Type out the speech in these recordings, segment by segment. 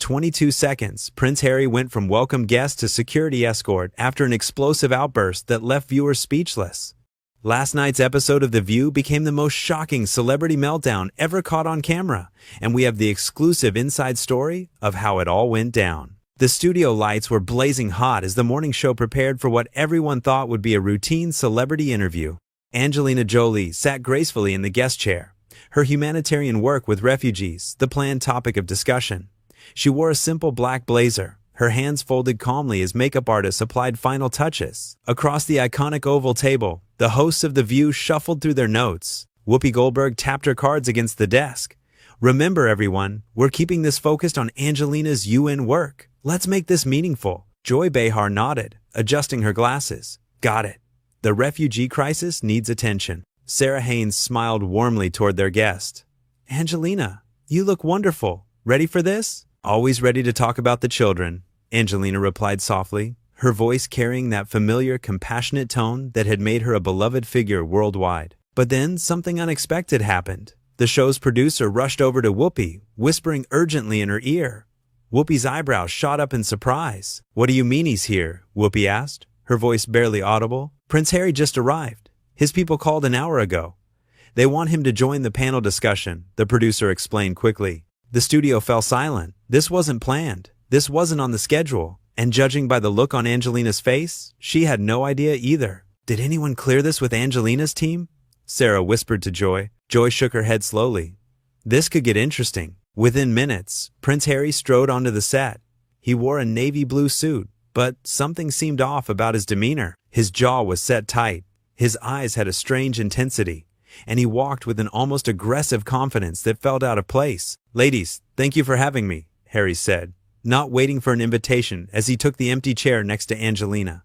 22 seconds, Prince Harry went from welcome guest to security escort after an explosive outburst that left viewers speechless. Last night's episode of The View became the most shocking celebrity meltdown ever caught on camera, and we have the exclusive inside story of how it all went down. The studio lights were blazing hot as the morning show prepared for what everyone thought would be a routine celebrity interview. Angelina Jolie sat gracefully in the guest chair, her humanitarian work with refugees the planned topic of discussion. She wore a simple black blazer, her hands folded calmly as makeup artists applied final touches. Across the iconic oval table, the hosts of The View shuffled through their notes. Whoopi Goldberg tapped her cards against the desk. Remember, everyone, we're keeping this focused on Angelina's UN work. Let's make this meaningful. Joy Behar nodded, adjusting her glasses. Got it. The refugee crisis needs attention. Sarah Haynes smiled warmly toward their guest. Angelina, you look wonderful. Ready for this? Always ready to talk about the children, Angelina replied softly, her voice carrying that familiar, compassionate tone that had made her a beloved figure worldwide. But then something unexpected happened. The show's producer rushed over to Whoopi, whispering urgently in her ear. Whoopi's eyebrows shot up in surprise. What do you mean he's here? Whoopi asked, her voice barely audible. Prince Harry just arrived. His people called an hour ago. They want him to join the panel discussion, the producer explained quickly. The studio fell silent. This wasn't planned. This wasn't on the schedule. And judging by the look on Angelina's face, she had no idea either. Did anyone clear this with Angelina's team? Sarah whispered to Joy. Joy shook her head slowly. This could get interesting. Within minutes, Prince Harry strode onto the set. He wore a navy blue suit, but something seemed off about his demeanor. His jaw was set tight. His eyes had a strange intensity, and he walked with an almost aggressive confidence that felt out of place. Ladies, thank you for having me, Harry said, not waiting for an invitation as he took the empty chair next to Angelina.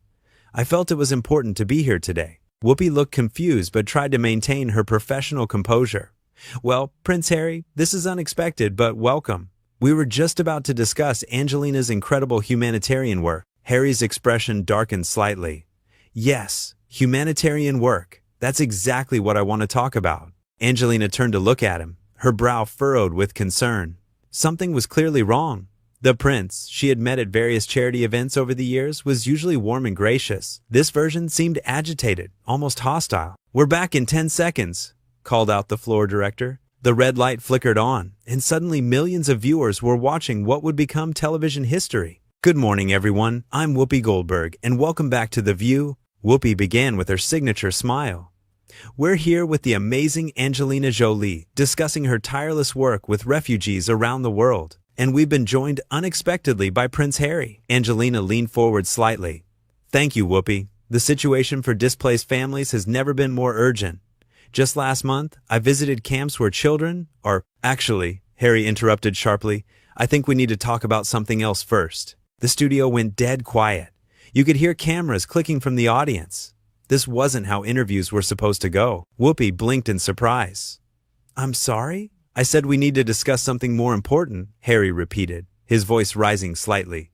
I felt it was important to be here today. Whoopi looked confused but tried to maintain her professional composure. Well, Prince Harry, this is unexpected, but welcome. We were just about to discuss Angelina's incredible humanitarian work. Harry's expression darkened slightly. Yes, humanitarian work. That's exactly what I want to talk about. Angelina turned to look at him, her brow furrowed with concern. Something was clearly wrong. The prince, she had met at various charity events over the years, was usually warm and gracious. This version seemed agitated, almost hostile. We're back in 10 seconds, called out the floor director. The red light flickered on, and suddenly millions of viewers were watching what would become television history. Good morning, everyone. I'm Whoopi Goldberg, and welcome back to The View. Whoopi began with her signature smile. We're here with the amazing Angelina Jolie, discussing her tireless work with refugees around the world. And we've been joined unexpectedly by Prince Harry. Angelina leaned forward slightly. Thank you, Whoopi. The situation for displaced families has never been more urgent. Just last month, I visited camps where children are... Actually, Harry interrupted sharply, I think we need to talk about something else first. The studio went dead quiet. You could hear cameras clicking from the audience. This wasn't how interviews were supposed to go. Whoopi blinked in surprise. I'm sorry? I said we need to discuss something more important, Harry repeated, his voice rising slightly.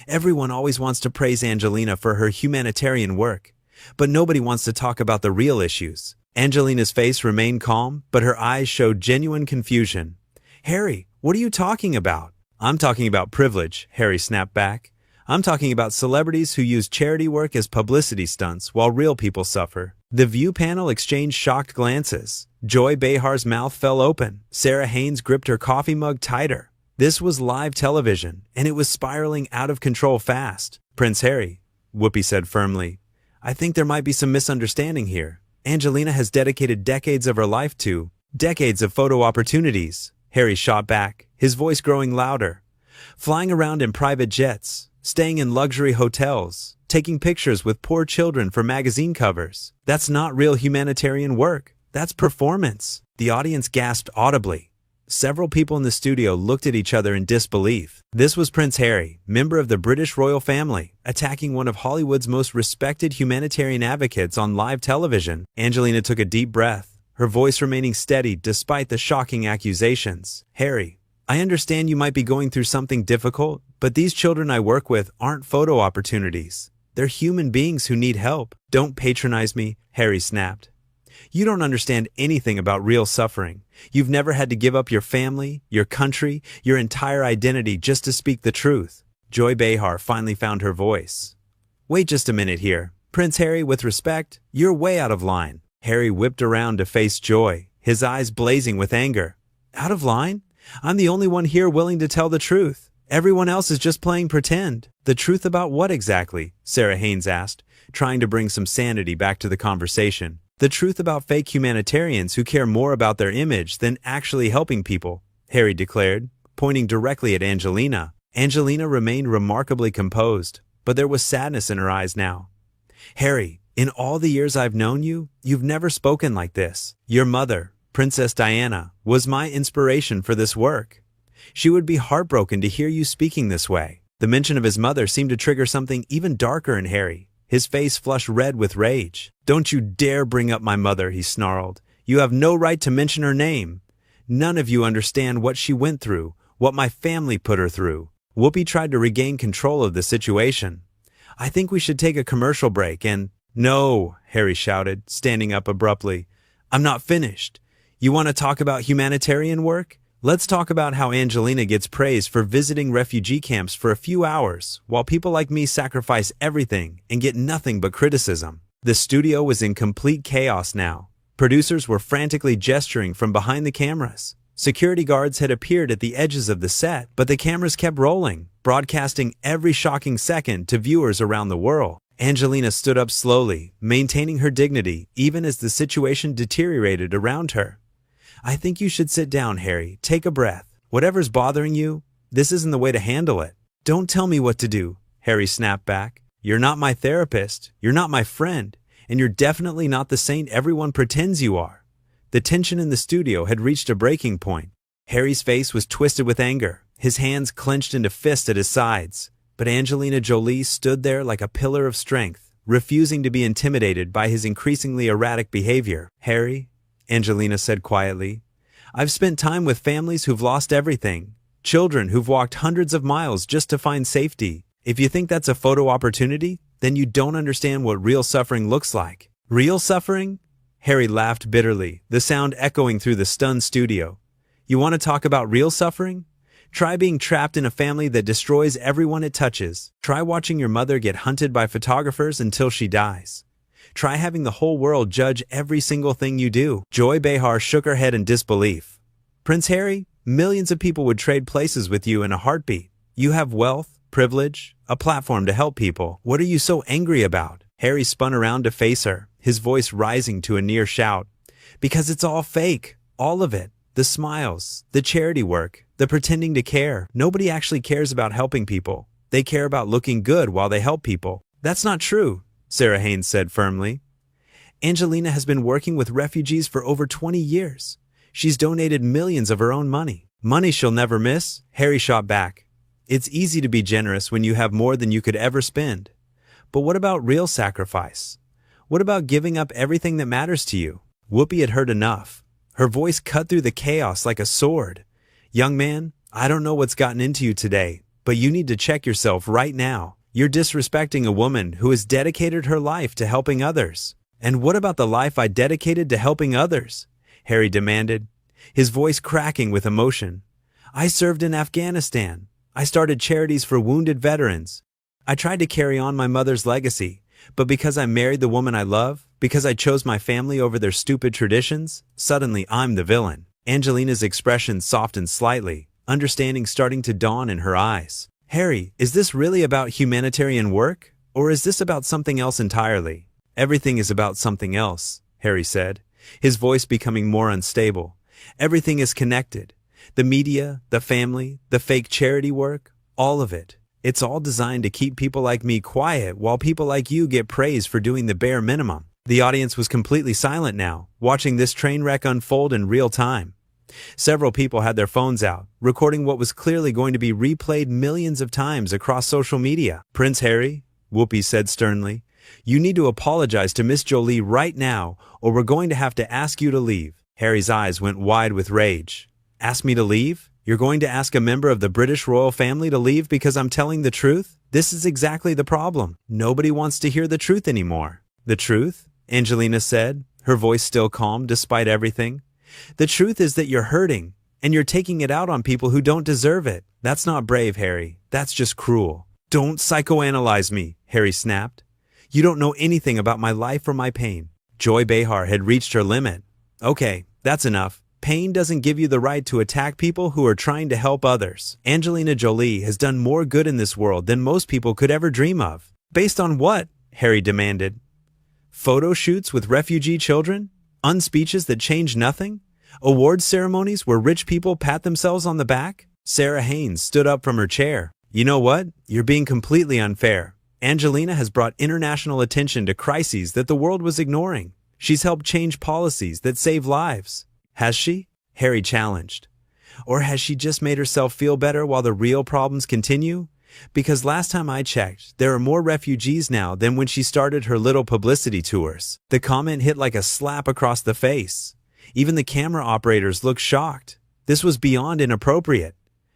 Everyone always wants to praise Angelina for her humanitarian work, but nobody wants to talk about the real issues. Angelina's face remained calm, but her eyes showed genuine confusion. Harry, what are you talking about? I'm talking about privilege, Harry snapped back. I'm talking about celebrities who use charity work as publicity stunts while real people suffer. The View panel exchanged shocked glances. Joy Behar's mouth fell open. Sarah Haynes gripped her coffee mug tighter. This was live television, and it was spiraling out of control fast. Prince Harry, Whoopi said firmly, I think there might be some misunderstanding here. Angelina has dedicated decades of her life to decades of photo opportunities. Harry shot back, his voice growing louder. Flying around in private jets, staying in luxury hotels, taking pictures with poor children for magazine covers. That's not real humanitarian work. That's performance. The audience gasped audibly. Several people in the studio looked at each other in disbelief. This was Prince Harry, member of the British royal family, attacking one of Hollywood's most respected humanitarian advocates on live television. Angelina took a deep breath, her voice remaining steady despite the shocking accusations. Harry, I understand you might be going through something difficult, but these children I work with aren't photo opportunities. They're human beings who need help. Don't patronize me, Harry snapped. You don't understand anything about real suffering. You've never had to give up your family, your country, your entire identity just to speak the truth. Joy Behar finally found her voice. Wait just a minute here. Prince Harry, with respect, you're way out of line. Harry whipped around to face Joy, his eyes blazing with anger. Out of line? I'm the only one here willing to tell the truth. Everyone else is just playing pretend. The truth about what exactly? Sarah Haynes asked, trying to bring some sanity back to the conversation. The truth about fake humanitarians who care more about their image than actually helping people, Harry declared, pointing directly at Angelina. Angelina remained remarkably composed, but there was sadness in her eyes now. Harry, in all the years I've known you, you've never spoken like this. Your mother, Princess Diana, was my inspiration for this work. She would be heartbroken to hear you speaking this way. The mention of his mother seemed to trigger something even darker in Harry. His face flushed red with rage. Don't you dare bring up my mother, he snarled. You have no right to mention her name. None of you understand what she went through, what my family put her through. Whoopi tried to regain control of the situation. I think we should take a commercial break and— No, Harry shouted, standing up abruptly. I'm not finished. You want to talk about humanitarian work? Let's talk about how Angelina gets praised for visiting refugee camps for a few hours, while people like me sacrifice everything and get nothing but criticism. The studio was in complete chaos now. Producers were frantically gesturing from behind the cameras. Security guards had appeared at the edges of the set, but the cameras kept rolling, broadcasting every shocking second to viewers around the world. Angelina stood up slowly, maintaining her dignity even as the situation deteriorated around her. I think you should sit down, Harry. Take a breath. Whatever's bothering you, this isn't the way to handle it. Don't tell me what to do, Harry snapped back. You're not my therapist, you're not my friend, and you're definitely not the saint everyone pretends you are. The tension in the studio had reached a breaking point. Harry's face was twisted with anger, his hands clenched into fists at his sides. But Angelina Jolie stood there like a pillar of strength, refusing to be intimidated by his increasingly erratic behavior. Harry, Angelina said quietly, I've spent time with families who've lost everything, children who've walked hundreds of miles just to find safety. If you think that's a photo opportunity, then you don't understand what real suffering looks like. Real suffering? Harry laughed bitterly, the sound echoing through the stunned studio. You want to talk about real suffering? Try being trapped in a family that destroys everyone it touches. Try watching your mother get hunted by photographers until she dies. Try having the whole world judge every single thing you do. Joy Behar shook her head in disbelief. Prince Harry, millions of people would trade places with you in a heartbeat. You have wealth, privilege, a platform to help people. What are you so angry about? Harry spun around to face her, his voice rising to a near shout. Because it's all fake. All of it. The smiles, the charity work, the pretending to care. Nobody actually cares about helping people. They care about looking good while they help people. That's not true, Sarah Haynes said firmly. Angelina has been working with refugees for over 20 years. She's donated millions of her own money. Money she'll never miss, Harry shot back. It's easy to be generous when you have more than you could ever spend. But what about real sacrifice? What about giving up everything that matters to you? Whoopi had heard enough. Her voice cut through the chaos like a sword. Young man, I don't know what's gotten into you today, but you need to check yourself right now. You're disrespecting a woman who has dedicated her life to helping others. And what about the life I dedicated to helping others? Harry demanded, his voice cracking with emotion. I served in Afghanistan. I started charities for wounded veterans. I tried to carry on my mother's legacy, but because I married the woman I love, because I chose my family over their stupid traditions, suddenly I'm the villain. Angelina's expression softened slightly, understanding starting to dawn in her eyes. Harry, is this really about humanitarian work? Or is this about something else entirely? Everything is about something else, Harry said, his voice becoming more unstable. Everything is connected. The media, the family, the fake charity work, all of it. It's all designed to keep people like me quiet while people like you get praised for doing the bare minimum. The audience was completely silent now, watching this train wreck unfold in real time. Several people had their phones out, recording what was clearly going to be replayed millions of times across social media. Prince Harry, Whoopi said sternly, you need to apologize to Miss Jolie right now, or we're going to have to ask you to leave. Harry's eyes went wide with rage. Ask me to leave? You're going to ask a member of the British royal family to leave because I'm telling the truth? This is exactly the problem. Nobody wants to hear the truth anymore. The truth? Angelina said, her voice still calm despite everything. "The truth is that you're hurting, and you're taking it out on people who don't deserve it. That's not brave, Harry. That's just cruel." "Don't psychoanalyze me," Harry snapped. "You don't know anything about my life or my pain." Joy Behar had reached her limit. "Okay, that's enough. Pain doesn't give you the right to attack people who are trying to help others. Angelina Jolie has done more good in this world than most people could ever dream of." "Based on what?" Harry demanded. "Photo shoots with refugee children? Unspeeches that change nothing? Awards ceremonies where rich people pat themselves on the back?" Sarah Haynes stood up from her chair. "You know what? You're being completely unfair. Angelina has brought international attention to crises that the world was ignoring. She's helped change policies that save lives." "Has she?" Harry challenged. "Or has she just made herself feel better while the real problems continue? Because last time I checked, there are more refugees now than when she started her little publicity tours." The comment hit like a slap across the face. Even the camera operators looked shocked. This was beyond inappropriate.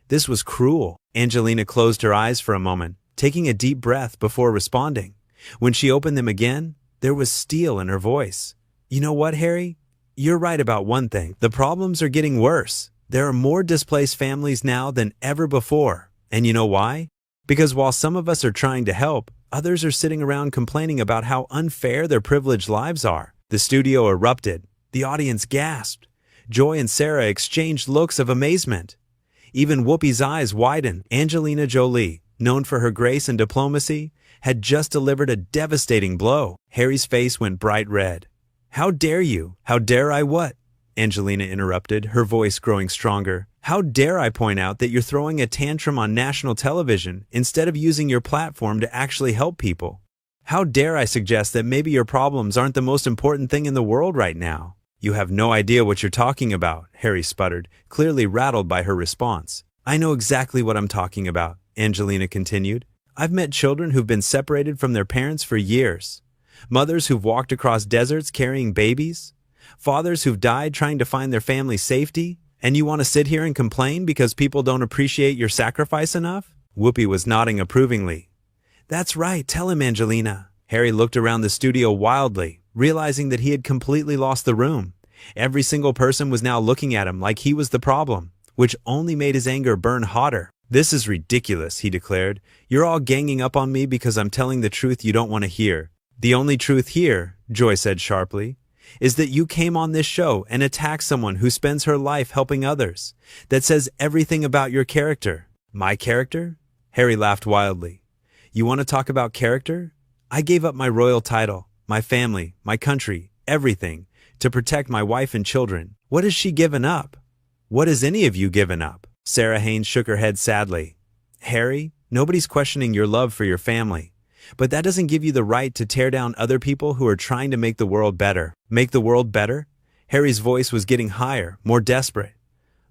This was cruel. Angelina closed her eyes for a moment, taking a deep breath before responding. When she opened them again, there was steel in her voice. "You know what, Harry? You're right about one thing. The problems are getting worse. There are more displaced families now than ever before. And you know why? Because while some of us are trying to help, others are sitting around complaining about how unfair their privileged lives are." The studio erupted. The audience gasped. Joy and Sarah exchanged looks of amazement. Even Whoopi's eyes widened. Angelina Jolie, known for her grace and diplomacy, had just delivered a devastating blow. Harry's face went bright red. "How dare you? How dare I what?" Angelina interrupted, her voice growing stronger. "How dare I point out that you're throwing a tantrum on national television instead of using your platform to actually help people? How dare I suggest that maybe your problems aren't the most important thing in the world right now?" "You have no idea what you're talking about," Harry sputtered, clearly rattled by her response. "I know exactly what I'm talking about," Angelina continued. "I've met children who've been separated from their parents for years. Mothers who've walked across deserts carrying babies. Fathers who've died trying to find their family's safety. And you want to sit here and complain because people don't appreciate your sacrifice enough?" Whoopi was nodding approvingly. "That's right, tell him, Angelina." Harry looked around the studio wildly, realizing that he had completely lost the room. Every single person was now looking at him like he was the problem, which only made his anger burn hotter. "This is ridiculous," he declared. "You're all ganging up on me because I'm telling the truth you don't want to hear." "The only truth here," Joy said sharply, "is that you came on this show and attacked someone who spends her life helping others. That says everything about your character." "My character?" Harry laughed wildly. "You want to talk about character? I gave up my royal title, my family, my country, everything, to protect my wife and children. What has she given up? What has any of you given up?" Sarah Haynes shook her head sadly. "Harry, nobody's questioning your love for your family. But that doesn't give you the right to tear down other people who are trying to make the world better." "Make the world better?" Harry's voice was getting higher, more desperate.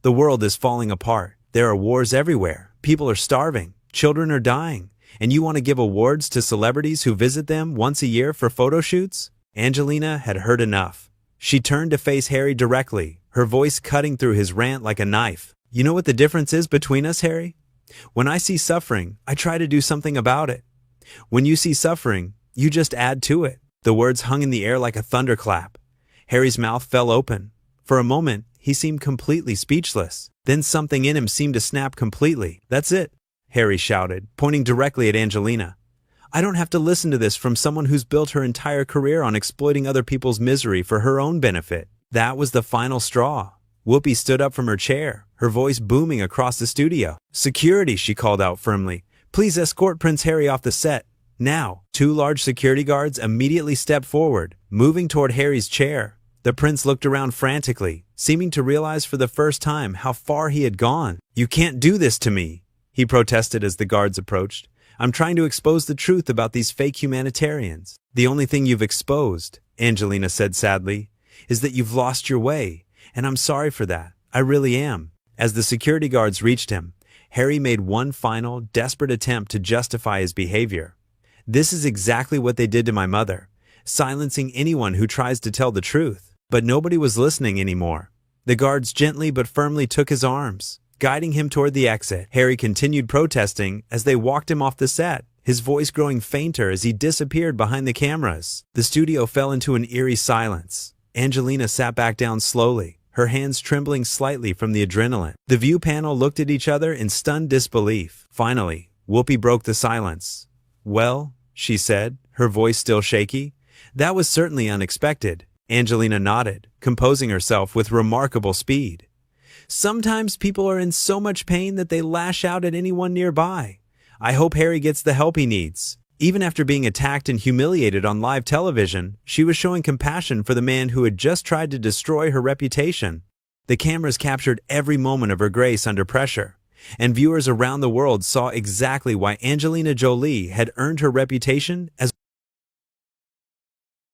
"The world is falling apart. There are wars everywhere. People are starving. Children are dying. And you want to give awards to celebrities who visit them once a year for photo shoots?" Angelina had heard enough. She turned to face Harry directly, her voice cutting through his rant like a knife. "You know what the difference is between us, Harry? When I see suffering, I try to do something about it. When you see suffering, you just add to it." The words hung in the air like a thunderclap. Harry's mouth fell open. For a moment, he seemed completely speechless. Then something in him seemed to snap completely. "That's it," Harry shouted, pointing directly at Angelina. "I don't have to listen to this from someone who's built her entire career on exploiting other people's misery for her own benefit." That was the final straw. Whoopi stood up from her chair, her voice booming across the studio. "Security," she called out firmly. "Please escort Prince Harry off the set. Now." Two large security guards immediately stepped forward, moving toward Harry's chair. The prince looked around frantically, seeming to realize for the first time how far he had gone. "You can't do this to me," he protested as the guards approached. "I'm trying to expose the truth about these fake humanitarians." "The only thing you've exposed," Angelina said sadly, "is that you've lost your way, and I'm sorry for that. I really am." As the security guards reached him, Harry made one final, desperate attempt to justify his behavior. "This is exactly what they did to my mother, silencing anyone who tries to tell the truth." But nobody was listening anymore. The guards gently but firmly took his arms, guiding him toward the exit. Harry continued protesting as they walked him off the set, his voice growing fainter as he disappeared behind the cameras. The studio fell into an eerie silence. Angelina sat back down slowly, her hands trembling slightly from the adrenaline. The View panel looked at each other in stunned disbelief. Finally, Whoopi broke the silence. "Well," she said, her voice still shaky, "that was certainly unexpected." Angelina nodded, composing herself with remarkable speed. "Sometimes people are in so much pain that they lash out at anyone nearby. I hope Harry gets the help he needs." Even after being attacked and humiliated on live television, she was showing compassion for the man who had just tried to destroy her reputation. The cameras captured every moment of her grace under pressure, and viewers around the world saw exactly why Angelina Jolie had earned her reputation as